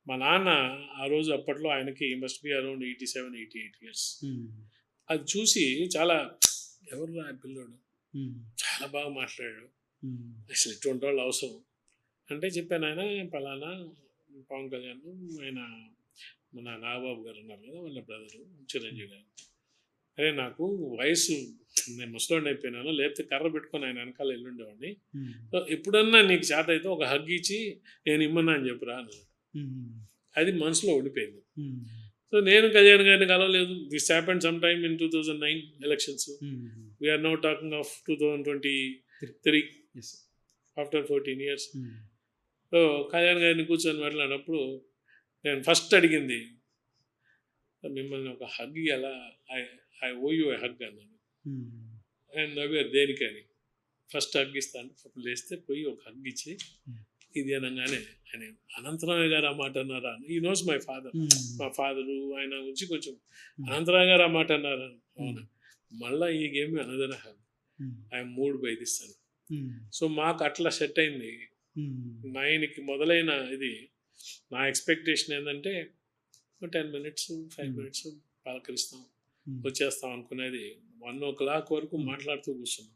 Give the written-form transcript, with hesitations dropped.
మా నాన్న ఆ రోజు అప్పట్లో ఆయనకి మస్ట్ బి అరౌండ్ 87-88 ఇయర్స్. అది చూసి చాలా ఎవరు ఆ పిల్లోడు చాలా బాగా మాట్లాడాడు, అసలు ఇటువంటి వాళ్ళు అవసరం అంటే చెప్పాను. ఆయన పలానా పవన్ కళ్యాణ్ ఆయన మన నాగబాబు గారు ఉన్నారు కదా, వాళ్ళ బ్రదరు చిరంజీవి గారు. అరే నాకు వయసు, నేను ముసలోడిని అయిపోయినాను, లేకపోతే కర్ర పెట్టుకొని ఆయన వెనకాల ఎల్లుండేవాడిని. సో ఎప్పుడన్నా నీకు చేత అయితే ఒక హగ్ ఇచ్చి నేను ఇమ్మన్నా అని చెప్పురా అన్నాడు. అది మనసులో ఉండిపోయింది. సో నేను కళ్యాణ్ గారిని కలవలేదు. This happened some time in 2009 elections. We are now talking of 2023 after 14 years. So Kalyan గారిని కూర్చొని మాట్లాడినప్పుడు నేను ఫస్ట్ అడిగింది, మిమ్మల్ని ఒక హగ్ ఎలా, I owe you a hug అన్నాను. అండ్ నవ్వారు దేనికని. ఫస్ట్ హగ్ ఇస్తాను, లేస్తే పోయి ఒక హగ్ ఇచ్చి ఇది అనగానే ఆయన అనంతరావు గారు ఆ మాట అన్నారా, ఈ నోస్ మై ఫాదర్, మా ఫాదరు ఆయన వచ్చి కొంచెం అనంతరావు గారు ఆ మాట అన్నారా, అవునా మళ్ళీ ఈ గేమ్ అనదన హగ్, ఆయన మూడు బయటిస్తాను. సో మాకు అట్లా సెట్ అయింది. 9కి మొదలైన ఇది నా ఎక్స్పెక్టేషన్ ఏంటంటే 10 minutes 5 minutes పలకరిస్తాం వచ్చేస్తాం అనుకునేది 1 o'clock వరకు మాట్లాడుతూ కూర్చున్నాం.